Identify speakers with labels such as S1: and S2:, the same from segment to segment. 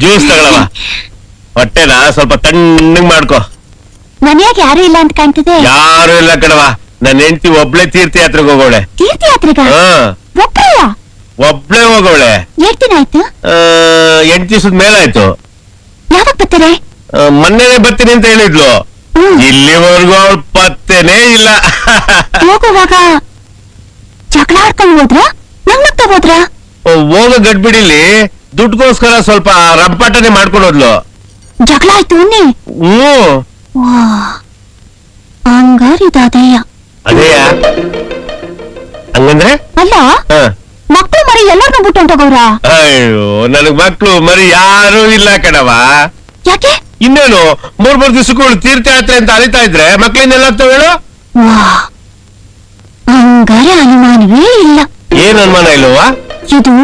S1: Juice ತಗೊಳವ. ಹೊಟ್ಟೆನ ಸ್ವಲ್ಪ ತಣ್ಣಗ್ ಮಾಡ್ಕೊ.
S2: ಮನೆಯಾಗ ಯಾರು ಇಲ್ಲ ಅಂತ ಕಾಣ್ತಿದೆ.
S1: ಯಾರು ಇಲ್ಲ ಕಣವ, ನನ್ನ ಹೆಂಡತಿ ಒಬ್ಳೆ ತೀರ್ಥಯಾತ್ರೆಗೆ ಹೋಗೋಳೆ.
S2: ತೀರ್ಥಯಾತ್ರೆಗ
S1: ಒಬ್ಳೆ ಹೋಗೋಳೆ.
S2: ಎಷ್ಟು ದಿನ ಆಯ್ತು?
S1: 8 ದಿವಸದ ಮೇಲಾಯ್ತು.
S2: ಯಾವಾಗ ಬರ್ತಾರೆ?
S1: ಮೊನ್ನೆನೆ ಬರ್ತೀನಿ ಅಂತ ಹೇಳಿದ್ಲು. ಇಲ್ಲಿವರೆಗೂ ಅವಳು ಪತ್ತೆನೇ ಇಲ್ಲ.
S2: ಹೋಗುವಾಗ ಜಗಳ ಆಡ್ಕೊಂಡು ಹೋದ್ರ? ನಗ್ನಗ್ತಾ ಹೋದ್ರ?
S1: ಹೋಗೋ ಗಡ್ಬಿಡಿಲಿ ದುಡ್ಗೋಸ್ಕರ ಸ್ವಲ್ಪ ರಂಪಾಟನೆ ಮಾಡ್ಕೊಂಡು ಹೋದ್ಲು.
S2: ಜಗಳ ಆಯ್ತು ಅನ್ನಿ? ಹಂಗಾರಿದೆಯ.
S1: ಅದೇಯ ಹಂಗಂದ್ರೆ?
S2: ಅಲ್ಲ, ಮಕ್ಕಳು ಮರಿ ಎಲ್ಲರನ್ನೂ ಬಿಟ್ಟು ಹೊಂಟೋಗವ್ರ?
S1: ಅಯ್ಯೋ, ನನಗ್ ಮಕ್ಳು ಮರಿ ಯಾರು ಇಲ್ಲ ಕಣವ.
S2: ಯಾಕೆ?
S1: ಇನ್ನೇನು 3 ದಿವಸಕ್ಕೂ ತೀರ್ಥಯಾತ್ರೆ ಅಂತ ಅಲಿತಾ ಇದ್ರೆ ಮಕ್ಳಿಂದೆಲ್ಲ ಆಗ್ತಾವ ಹೇಳು.
S2: ಹಂಗಾರೆ ಅನುಮಾನವೇ ಇಲ್ಲ.
S1: ಏನ್ ಅನುಮಾನ ಇಲ್ವಾ?
S2: ಇದು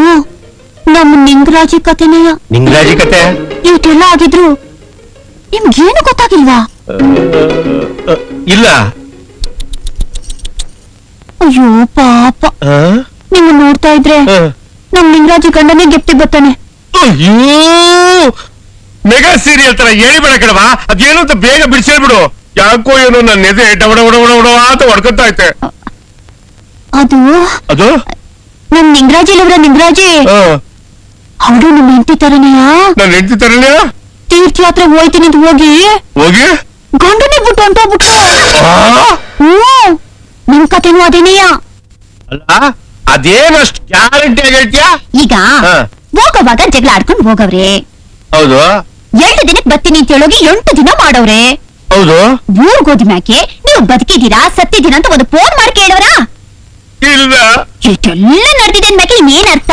S2: ನಮ್ಮ ನಿಂಗರಾಜಿ ಕಥೆನೆಯ.
S1: ನಿಂಗರಾಜಿ ಕತೆ?
S2: ಇಷ್ಟೆಲ್ಲ ಆಗಿದ್ರು ನಿಮ್ಗೇನು ಗೊತ್ತಾಗಿಲ್ವಾ?
S1: ಇಲ್ಲ.
S2: ಅಯ್ಯೋ ಪಾಪ, ನಿಮ್ಮ ನೋಡ್ತಾ ಇದ್ರೆ ನಮ್ ನಿಂಗರಾಜಿ ಗಂಡನೇ ಗೆಪ್ತಿ ಬರ್ತಾನೆ.
S1: ಅಯ್ಯೋ, ಮೆಗಾ ಸೀರಿಯಲ್ ತರ ಹೇಳಿಬೇಡ ಕಣವ. ಅದೇನು ಅಂತ ಬೇಗ ಬಿಡಿಸೇಳ್ಬಿಡು. ಯಾಕೋ ಏನೋ ನನ್ನ ಎದೆ ಡಬಡ ಅಂತ ಹೊಡ್ಕೊತಾ ಐತೆ. ಅದು
S2: ನಮ್ ನಿಂಗರಾಜಿ ಇಲ್ಲವ್ರ ನಿಂಗರಾಜಿ, ಅವಳು ನಿಮ್ ಹೆಂಡತಿ ತರನೆಯ.
S1: ನನ್ನ ಹೆಂಡತಿ ತರನೆಯ?
S2: ತೀರ್ಥಯಾತ್ರೆ ಹೋಯ್ತೀನಿ ಅಂತ ಹೋಗಿ ಗಂಡನೇ ಬಿಟ್ಟು ಹೊಂಟೋಗ್ಬಿಟ್ಟು. ನಿಮ್ ಕಥೆನೂ ಅದೇನೆಯ.
S1: ಅಲ್ಲ, ಅದೇನಷ್ಟು ಗ್ಯಾರಂಟಿ ಆಗಿ ಹೇಳ್ತೀಯಾ?
S2: ಈಗ ಹೋಗೋವಾಗ ಜಗಳ ಆಡ್ಕೊಂಡು ಹೋಗವ್ರೆ.
S1: ಹೌದು.
S2: 8 ದಿನಕ್ಕೆ ಬರ್ತೀನಿ ಅಂತ ಹೇಳೋಗಿ 8 ದಿನ ಮಾಡವ್ರೆ.
S1: ಹೌದು.
S2: ಊರ್ಗೋದಿ ಮ್ಯಾಕೆ ನೀವು ಬದುಕಿದ್ದೀರಾ ಸತ್ತಿದ್ದೀರಾ ಅಂತ ಒಂದು ಫೋನ್ ಮಾಡಿ ಕೇಳವ್ರ?
S1: ಇಲ್ಲ.
S2: ಇಷ್ಟೆಲ್ಲ ನಡೆದಿದೆ ಅಂದ್ಮ್ಯಾಕೆ ಇನ್ನೇನ್ ಅರ್ಥ?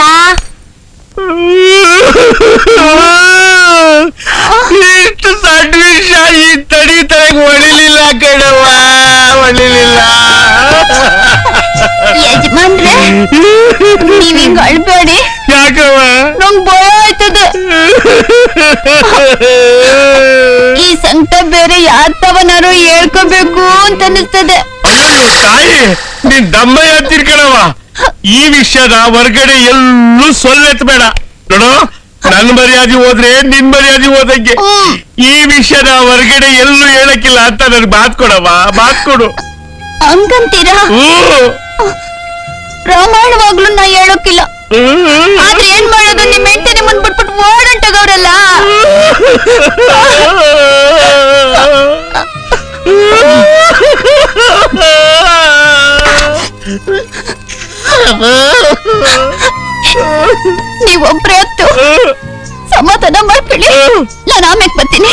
S1: ಇಷ್ಟು ಸಣ್ಣ ವಿಷಯ ಈ ತಡಿ ತಲೆಗೆ ಹೊಳಿಲಿಲ್ಲ ಕಣವ, ಹೊಳಿಲಿಲ್ಲ.
S2: ಯಜಮಾನ್ರೆ, ನೀವ್ ಹಿಂಗ್ ಅಳ್ಬೇಡಿ.
S1: ಯಾಕವ?
S2: ನಂಗ್ ಭಯ ಆಯ್ತದೆ. ಈ ಸಂಕಟ ಬೇರೆ ಯಾತವನಾರು ಹೇಳ್ಕೋಬೇಕು ಅಂತ ಅನಿಸ್ತದೆ.
S1: ಅಯ್ಯೋ ತಾಯಿ, ನೀನ್ ದಮ್ಮಯ್ಯ ತಿರ್ಕಣವ. ಈ ವಿಷಯದ ಹೊರಗಡೆ ಎಲ್ಲೂ ಸೊಲ್ಲೆತ್ಬೇಡ ನೋಡು. ನನ್ ಮರ್ಯಾದೆ ಹೋದ್ರೆ ನಿನ್ ಮರ್ಯಾದೆ ಹೋದಂಗೆ. ಈ ವಿಷಯದ ಹೊರಗಡೆ ಎಲ್ಲೂ ಹೇಳಕ್ಕಿಲ್ಲ ಅಂತ ನನ್ಗೆ ಮಾತ್ ಕೊಡವ, ಮಾತ್ ಕೊಡು.
S2: ಹಂಗಂತೀರಾ? ರಾಮಾಯಣವಾಗ್ಲೂ ನಾ ಹೇಳೋಕಿಲ್ಲ. ಆದ್ರೆ ಏನ್ ಮಾಡೋದು, ನಿಮ್ ಹೆಂಡತಿ ನಿಮ್ಮನ್ ಬಿಟ್ಬಿಟ್ಟು ಓಡಂಟೋಗವ್ರಲ್ಲ. ನೀವೊಬ್ರೇ ಹೊತ್ತು ಸಮಾಧಾನ ಮಾಡ್ಕೊಳ್ಳಿ, ನಾನು ಆಮೇಲೆ ಬರ್ತೀನಿ.